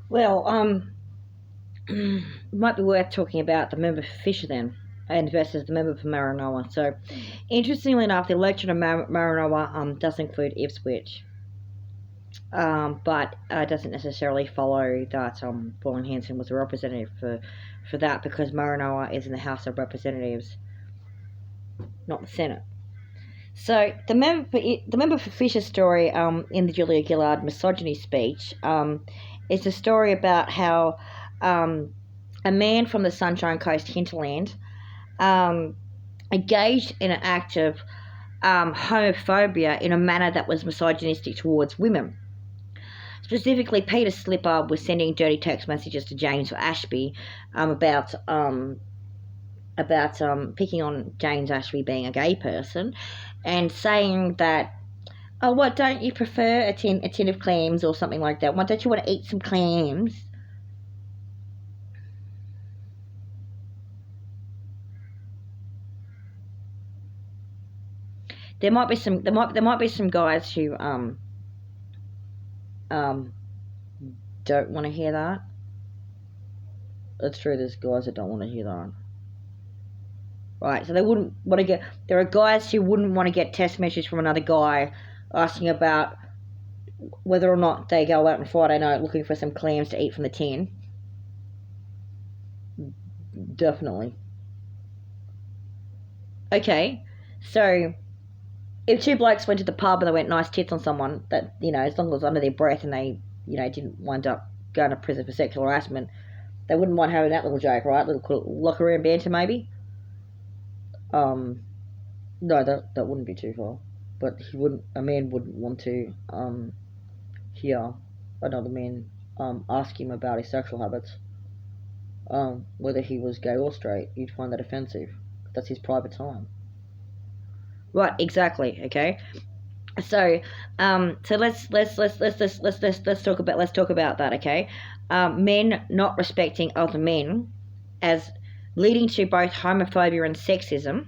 Well, might be worth talking about the member for Fisher then, and versus the member for Maranoa. So, interestingly enough, the election of Maranoa does include Ipswich, but doesn't necessarily follow that Pauline Hanson was a representative for that because Maranoa is in the House of Representatives, not the Senate. So the member for Fisher's story in the Julia Gillard misogyny speech is a story about how a man from the Sunshine Coast hinterland engaged in an act of homophobia in a manner that was misogynistic towards women. Specifically, Peter Slipper was sending dirty text messages to James Ashby about picking on James Ashby being a gay person and saying that, oh, what, don't you prefer a tin of clams or something like that? Why don't you want to eat some clams? There might be some guys who don't want to hear that. It's true, there's guys that don't want to hear that. Right, so they wouldn't want to get. There are guys who wouldn't want to get text messages from another guy asking about whether or not they go out on Friday night looking for some clams to eat from the tin. Definitely. Okay, so if two blokes went to the pub and they went nice tits on someone, that, as long as it was under their breath and they, didn't wind up going to prison for sexual harassment, they wouldn't mind having that little joke, right? Little locker room banter, maybe. No, that wouldn't be too far. But a man wouldn't want to hear another man ask him about his sexual habits, whether he was gay or straight. He'd find that offensive. That's his private time. Right, exactly. Okay. So let's talk about that. Okay. Men not respecting other men as leading to both homophobia and sexism.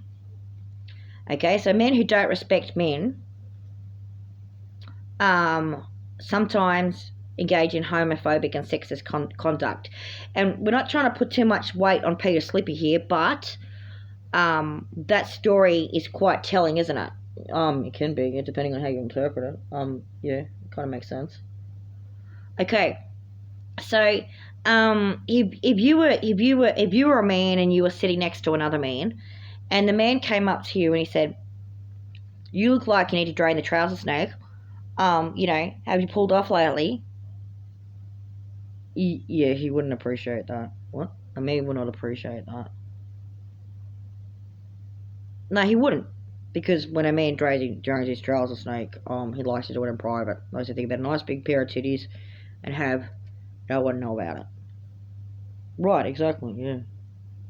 Okay, so men who don't respect men sometimes engage in homophobic and sexist conduct. And we're not trying to put too much weight on Peter Slippy here, but that story is quite telling, isn't it? It can be, depending on how you interpret it. Yeah, it kind of makes sense. Okay, so if you were a man and you were sitting next to another man, and the man came up to you and he said, "You look like you need to drain the trouser snake. Have you pulled off lately?" Yeah, he wouldn't appreciate that. What? A man would not appreciate that. No, he wouldn't. Because when a man drains his trouser snake, he likes to do it in private. He likes to think about a nice big pair of titties and have no one know about it. Right, exactly, yeah.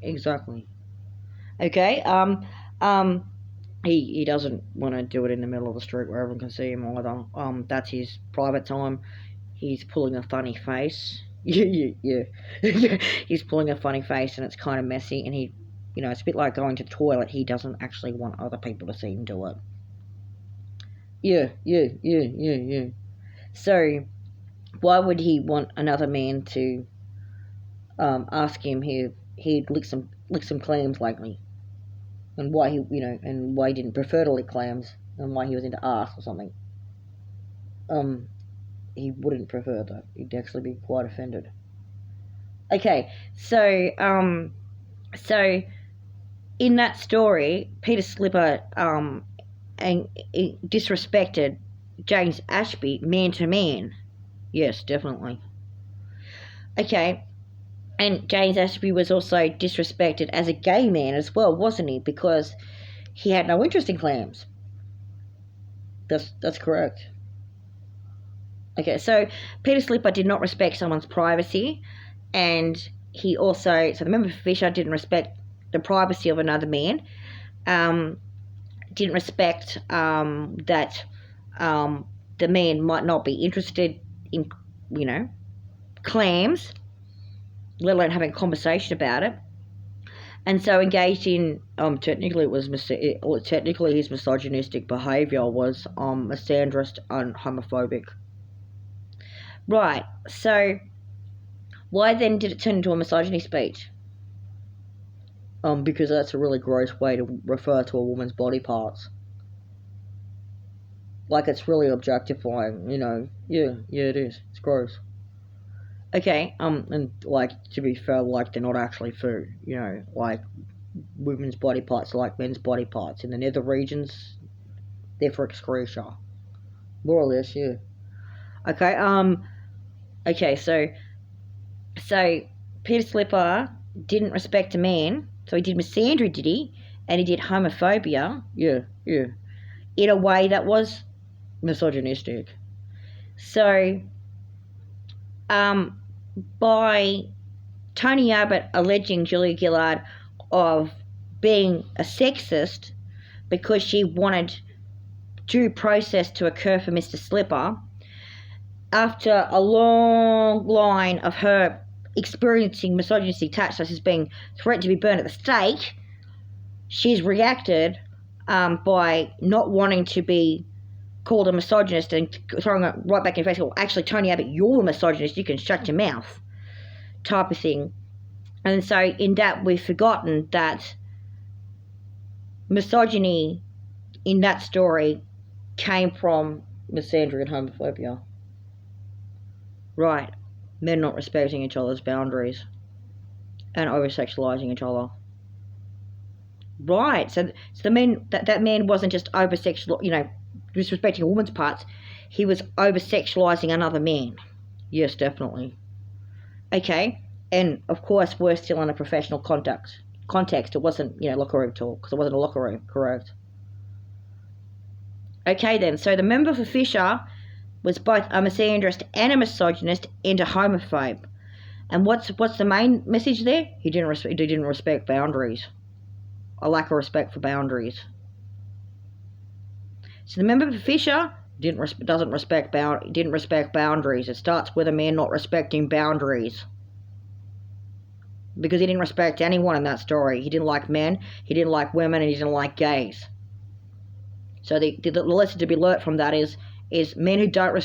Exactly. Okay, he doesn't want to do it in the middle of the street where everyone can see him either. That's his private time. He's pulling a funny face. Yeah. He's pulling a funny face and it's kind of messy and he, it's a bit like going to the toilet. He doesn't actually want other people to see him do it. Yeah. So, why would he want another man to ask him he'd lick some clams lately, and why he didn't prefer to lick clams, and why he was into arse or something? He wouldn't prefer that. He'd actually be quite offended. Okay, so in that story, Peter Slipper and disrespected James Ashby man to man. Yes, definitely. Okay, and James Ashby was also disrespected as a gay man as well, wasn't he? Because he had no interest in clams. That's correct. Okay, so Peter Slipper did not respect someone's privacy, and he also, so the member for Fisher didn't respect the privacy of another man, didn't respect that the man might not be interested in, clams, let alone having a conversation about it, and so engaged in technically his misogynistic behaviour was misandrist and homophobic. Right, so Why then did it turn into a misogyny speech? Because that's a really gross way to refer to a woman's body parts. Like, it's really objectifying, you know. Yeah, it is. It's gross. Okay, and, like, to be fair, like, they're not actually food, you know, like, women's body parts are like men's body parts. In the nether regions, they're for excretion. More or less, yeah. Okay, okay, so Peter Slipper didn't respect a man, so he did misandry, did he? And he did homophobia. Yeah. In a way that was misogynistic. So, by Tony Abbott alleging Julia Gillard of being a sexist because she wanted due process to occur for Mr. Slipper, after a long line of her experiencing misogynistic attacks, such as being threatened to be burned at the stake, she's reacted by not wanting to be called a misogynist and throwing it right back in your face. Well, actually, Tony Abbott, you're a misogynist, you can shut your mouth, type of thing. And so in that, we've forgotten that misogyny in that story came from misandry and homophobia. Right. Men not respecting each other's boundaries and over-sexualizing each other. Right. So the man, that man wasn't just over-sexual, you know, disrespecting a woman's parts. He was over-sexualizing another man. Yes, definitely. Okay. And, of course, we're still in a professional context. It wasn't, you know, locker room talk, because it wasn't a locker room, correct? Okay, then. So the member for Fisher was both a misandrist and a misogynist and a homophobe. And what's the main message there? He didn't respect boundaries. A lack of respect for boundaries. So the member for Fisher didn't respect boundaries. It starts with a man not respecting boundaries. Because he didn't respect anyone in that story. He didn't like men, he didn't like women, and he didn't like gays. So the lesson to be learnt from that is men who don't respect